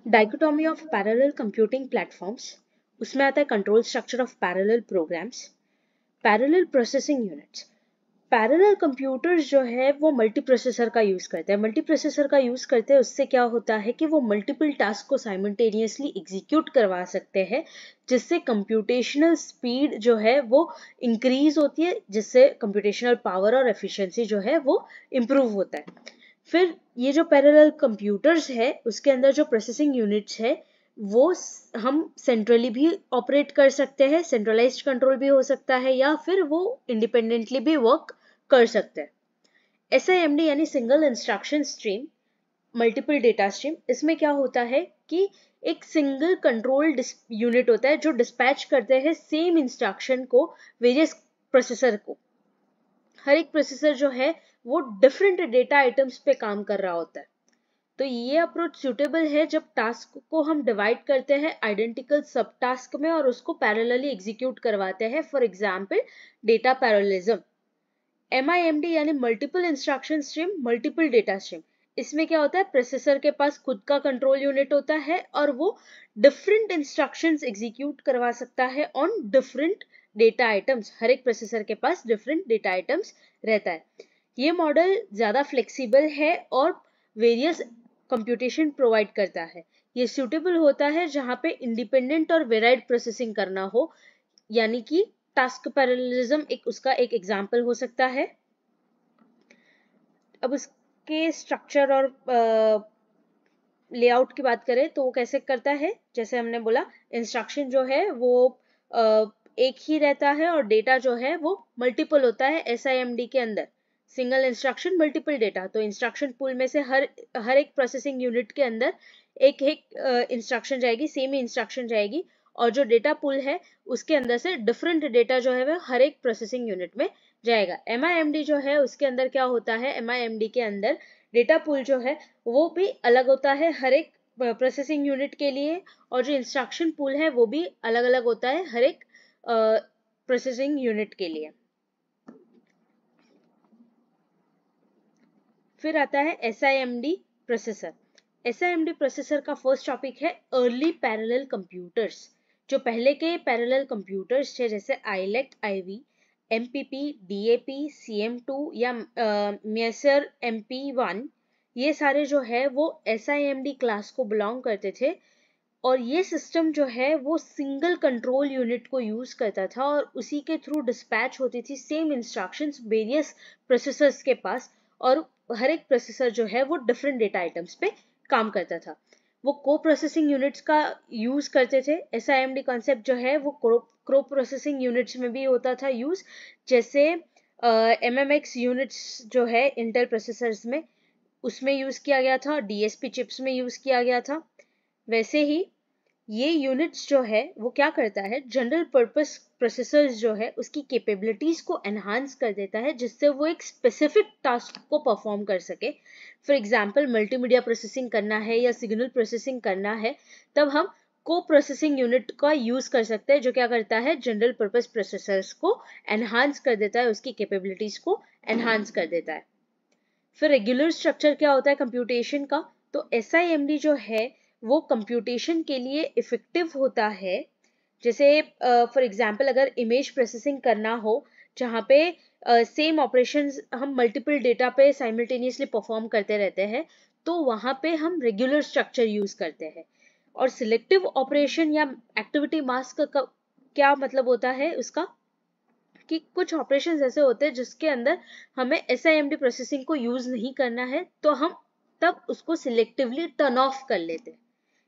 Dichotomy of parallel computing platforms, उसमें आता है control structure of parallel programs, parallel processing units. Parallel computers जो है वो मल्टी प्रोसेसर का यूज़ करते हैं। मल्टी प्रोसेसर का यूज़ करते हैं, उससे क्या होता है कि वो मल्टीपल टास्क को साइमल्टेनियसली एग्जीक्यूट करवा सकते हैं, जिससे कंप्यूटेशनल स्पीड जो है वो इंक्रीज होती है, जिससे कंप्यूटेशनल पावर और एफिशिएंसी जो है वो इम्प्रूव होता है। फिर ये जो पैरेलल कंप्यूटर्स है उसके अंदर जो प्रोसेसिंग यूनिट्स है वो हम सेंट्रली भी ऑपरेट कर सकते हैं, सेंट्रलाइज्ड कंट्रोल भी हो सकता है, या फिर वो इंडिपेंडेंटली भी वर्क कर सकते हैं। SIMD यानी single instruction stream, multiple data stream, इसमें क्या होता है कि एक सिंगल कंट्रोल यूनिट होता है जो डिस्पैच करते हैं सेम इंस्ट्रक्शन को वेरियस प्रोसेसर को। हर एक प्रोसेसर जो है वो डिफरेंट डेटा आइटम्स पे काम कर रहा होता है। तो ये अप्रोच सूटेबल है जब टास्क को हम डिवाइड करते हैं आइडेंटिकल सब टास्क में और उसको पैरेलली एग्जीक्यूट करवाते हैं। For example data parallelism. MIMD यानी multiple instruction stream, multiple data stream, इसमें क्या होता है, प्रोसेसर के पास खुद का कंट्रोल यूनिट होता है और वो डिफरेंट इंस्ट्रक्शंस एग्जीक्यूट करवा सकता है ऑन डिफरेंट डेटा आइटम्स। हर एक प्रोसेसर के पास डिफरेंट डेटा आइटम्स रहता है। ये मॉडल ज़्यादा फ्लेक्सिबल है और वेरियस कंप्यूटेशन प्रोवाइड करता है। ये सूटेबल होता है जहाँ पे इंडिपेंडेंट और वेराइड प्रोसेसिंग करना हो, यानी कि टास्क पैरेललिज्म उसका एक एग्जाम्पल हो सकता है। अब उसके स्ट्रक्चर और लेआउट की बात करें तो वो कैसे करता है, जैसे हमने बोला इंस्ट्रक्शन जो है वो एक ही रहता है और डेटा जो है वो मल्टीपल होता है। SIMD के अंदर सिंगल इंस्ट्रक्शन मल्टीपल डेटा, तो इंस्ट्रक्शन पूल में से हर एक प्रोसेसिंग यूनिट के अंदर एक एक इंस्ट्रक्शन जाएगी, सेम ही इंस्ट्रक्शन जाएगी, और जो डेटा पूल है उसके अंदर से डिफरेंट डेटा जो है वो हर एक प्रोसेसिंग यूनिट में जाएगा। MIMD जो है उसके अंदर क्या होता है, MIMD के अंदर डेटा पूल जो है वो भी अलग होता है हर एक प्रोसेसिंग यूनिट के लिए, और जो इंस्ट्रक्शन पूल है वो भी अलग अलग होता है हर एक प्रोसेसिंग यूनिट के लिए। फिर आता है SIMD प्रोसेसर। SIMD प्रोसेसर का फर्स्ट टॉपिक है अर्ली पैरेलल कंप्यूटर्स। जो पहले के पैरेलल कंप्यूटर्स थे जैसे ILEC, IV, MPP, DAP, CM2 या मेसर MP1, ये सारे जो है वो SIMD क्लास को बिलोंग करते थे। और ये सिस्टम जो है वो सिंगल कंट्रोल यूनिट को यूज करता था और उसी के थ्रू डिस्पैच होती थी सेम इंस्ट्रक्शंस वेरियस प्रोसेसर्स के पास, और हर एक प्रोसेसर जो है वो डिफरेंट डेटा आइटम्स पे काम करता था। वो को प्रोसेसिंग यूनिट्स का यूज करते थे। SIMD कॉन्सेप्ट जो है वो को प्रोसेसिंग यूनिट्स में भी होता था यूज, जैसे MMX यूनिट्स जो है इंटेल प्रोसेसर्स में, उसमें यूज किया गया था, DSP चिप्स में यूज किया गया था। वैसे ही ये यूनिट्स जो है वो क्या करता है, जनरल पर्पस प्रोसेसर्स जो है उसकी कैपेबिलिटीज को एनहांस कर देता है, जिससे वो एक स्पेसिफिक टास्क को परफॉर्म कर सके। फॉर एग्जांपल मल्टीमीडिया प्रोसेसिंग करना है या सिग्नल प्रोसेसिंग करना है, तब हम को प्रोसेसिंग यूनिट का यूज कर सकते हैं, जो क्या करता है, जनरल पर्पस प्रोसेसर्स को एनहांस कर देता है, उसकी कैपेबिलिटीज को एनहांस कर देता है। फिर रेगुलर स्ट्रक्चर क्या होता है कंप्यूटेशन का, तो SIMD जो है वो कंप्यूटेशन के लिए इफेक्टिव होता है। जैसे फॉर एग्जांपल अगर इमेज प्रोसेसिंग करना हो, जहाँ पे सेम ऑपरेशंस हम मल्टीपल डेटा पे साइमल्टेनियसली परफॉर्म करते रहते हैं, तो वहाँ पे हम रेगुलर स्ट्रक्चर यूज करते हैं। और सिलेक्टिव ऑपरेशन या एक्टिविटी मास्क का क्या मतलब होता है उसका, कि कुछ ऑपरेशंस ऐसे होते हैं जिसके अंदर हमें SIMD प्रोसेसिंग को यूज नहीं करना है, तो हम तब उसको सिलेक्टिवली टर्न ऑफ कर लेते हैं।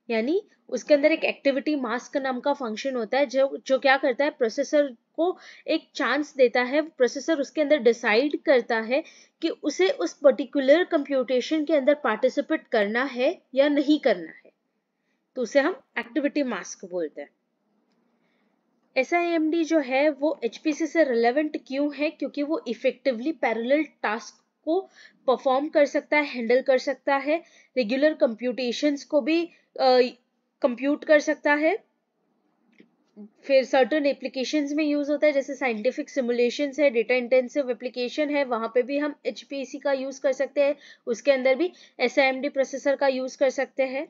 यानी उसके अंदर एक एक्टिविटी मास्क नाम का फंक्शन होता है जो क्या करता है, प्रोसेसर को एक चांस देता है, प्रोसेसर उसके अंदर डिसाइड करता है कि उसे उस पर्टिकुलर कंप्यूटेशन के अंदर पार्टिसिपेट करना है या नहीं करना है, तो उसे हम एक्टिविटी मास्क बोलते हैं। SIMD जो है वो HPC से रिलेवेंट क्यों है, क्योंकि वो इफेक्टिवली पैरेलल टास्क को परफॉर्म कर सकता है, हैंडल कर सकता है, रेगुलर कंप्यूटेशंस को भी कंप्यूट कर सकता है। फिर सर्टेन एप्लीकेशंस में यूज होता है, जैसे साइंटिफिक सिमुलेशंस है, डेटा इंटेंसिव एप्लीकेशन है, वहां पे भी हम HPC का यूज कर सकते हैं, उसके अंदर भी SIMD प्रोसेसर का यूज कर सकते हैं।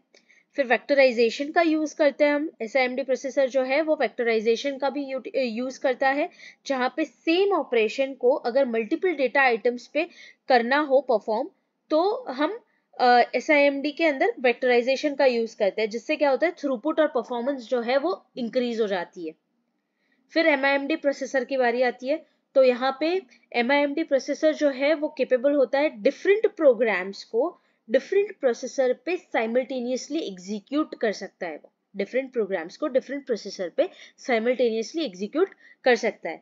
फिर वेक्टराइजेशन का यूज करते हैं हम। SIMD प्रोसेसर जो है वो वेक्टराइजेशन का भी यूज करता है, जहाँ पे सेम ऑपरेशन को अगर मल्टीपल डेटा आइटम्स पे करना हो परफॉर्म, तो हम SIMD के अंदर वेक्टराइजेशन का यूज करते हैं, जिससे क्या होता है थ्रूपुट और परफॉर्मेंस जो है वो इंक्रीज हो जाती है। फिर MIMD प्रोसेसर की बारी आती है, तो यहाँ पे MIMD प्रोसेसर जो है वो केपेबल होता है डिफरेंट प्रोग्राम्स को डिफरेंट प्रोसेसर पे साइमल्टेनियसली एग्जीक्यूट कर सकता है। वो डिफरेंट प्रोग्राम्स को डिफरेंट प्रोसेसर पे साइमल्टेनियसली एग्जीक्यूट कर सकता है।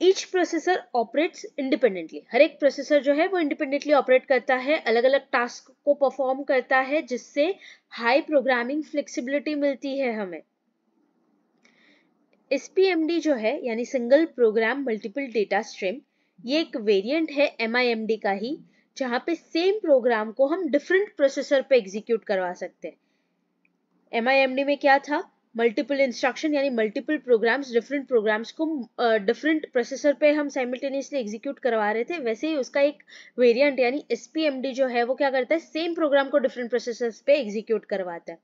ईच प्रोसेसर ऑपरेट्स इंडिपेंडेंटली, हर एक प्रोसेसर जो है वो इंडिपेंडेंटली ऑपरेट करता है, अलग अलग टास्क को परफॉर्म करता है, जिससे हाई प्रोग्रामिंग फ्लेक्सिबिलिटी मिलती है हमें। SPMD जो है यानी single program multiple data stream, ये एक वेरिएंट है MIMD का ही, जहां पे सेम प्रोग्राम को हम डिफरेंट प्रोसेसर पे एग्जीक्यूट करवा सकते हैं। MIMD में क्या था, मल्टीपल इंस्ट्रक्शन यानी मल्टीपल प्रोग्राम्स, डिफरेंट प्रोग्राम्स को डिफरेंट प्रोसेसर पे हम साइमल्टेनियसली एग्जीक्यूट करवा रहे थे। वैसे ही उसका एक वेरिएंट यानी SPMD जो है वो क्या करता है, सेम प्रोग्राम को डिफरेंट प्रोसेसर पे एग्जीक्यूट करवाता है।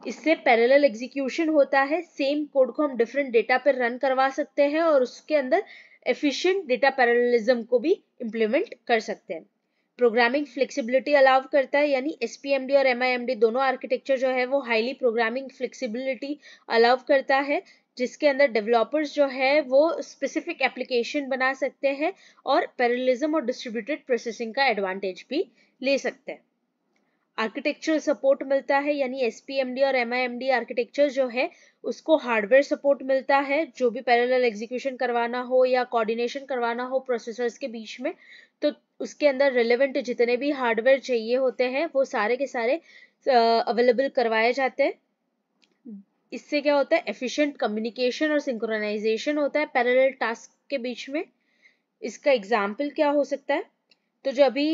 इससे पैरेलल एग्जीक्यूशन होता है, सेम कोड को हम डिफरेंट डेटा पर रन करवा सकते हैं और उसके अंदर एफिशिएंट डेटा पैरेललिज्म को भी इम्प्लीमेंट कर सकते हैं। प्रोग्रामिंग फ्लेक्सिबिलिटी अलाउ करता है, यानी SPMD और MIMD दोनों आर्किटेक्चर जो है वो हाईली प्रोग्रामिंग फ्लेक्सिबिलिटी अलाउ करता है, जिसके अंदर डेवलपर्स जो है वो स्पेसिफिक एप्लीकेशन बना सकते हैं और पैरेललिज्म और डिस्ट्रीब्यूटेड प्रोसेसिंग का एडवांटेज भी ले सकते हैं। आर्किटेक्चरल सपोर्ट मिलता है, यानी SPMD और MIMD आर्किटेक्चर जो है उसको हार्डवेयर सपोर्ट मिलता है, जो भी पैरेलल एग्जीक्यूशन करवाना हो या कोऑर्डिनेशन करवाना हो प्रोसेसर्स के बीच में, तो उसके अंदर रिलेवेंट जितने भी हार्डवेयर चाहिए होते हैं वो सारे के सारे अवेलेबल करवाए जाते हैं। इससे क्या होता है, एफिशिएंट कम्युनिकेशन और सिंक्रोनाइजेशन होता है पैरेलल टास्क के बीच में। इसका एग्जाम्पल क्या हो सकता है, तो जो अभी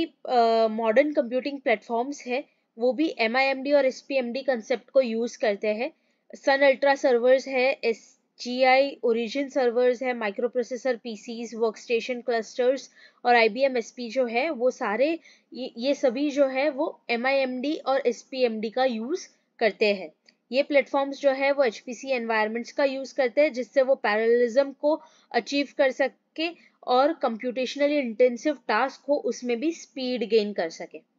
मॉडर्न कंप्यूटिंग प्लेटफॉर्म्स है वो भी MIMD और SPMD कंसेप्ट को यूज करते हैं। सन अल्ट्रा सर्वर्स है, SGI ओरिजिन सर्वर्स है, micro processor PCs, workstation clusters और IBM SP जो है वो सारे ये सभी जो है वो MIMD और SPMD का यूज करते हैं। ये प्लेटफॉर्म्स जो है वो HPC एनवायरनमेंट्स का यूज करते हैं, जिससे वो पैरेललिज्म को अचीव कर सके और कंप्यूटेशनली इंटेंसिव टास्क हो उसमें भी स्पीड गेन कर सके।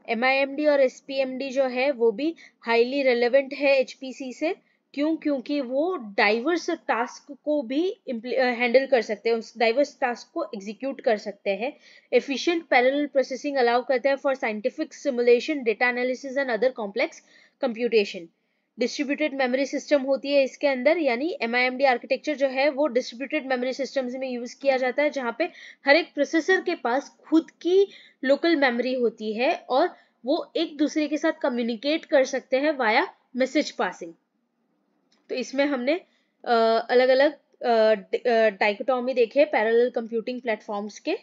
MIMD और SPMD जो है वो भी हाईली रेलेवेंट है HPC से, क्योंकि वो डाइवर्स टास्क को भी हैंडल कर सकते हैं, उस डाइवर्स टास्क को एग्जीक्यूट कर सकते हैं। एफिशिएंट पैरेलल प्रोसेसिंग अलाउ करते हैं for scientific simulation, data analysis and other complex computation. Distributed memory system होती है इसके अंदर, यानी MIMD आर्किटेक्चर जो है वो डिस्ट्रीब्यूटेड मेमोरी सिस्टम्स में यूज किया जाता है, जहाँ पे हर एक प्रोसेसर के पास खुद की लोकल मेमोरी होती है और वो एक दूसरे के साथ कम्युनिकेट कर सकते हैं वाया मैसेज पासिंग। तो इसमें हमने अलग अलग डाइकोटॉमी देखे पैरेलल कंप्यूटिंग प्लेटफॉर्म्स के।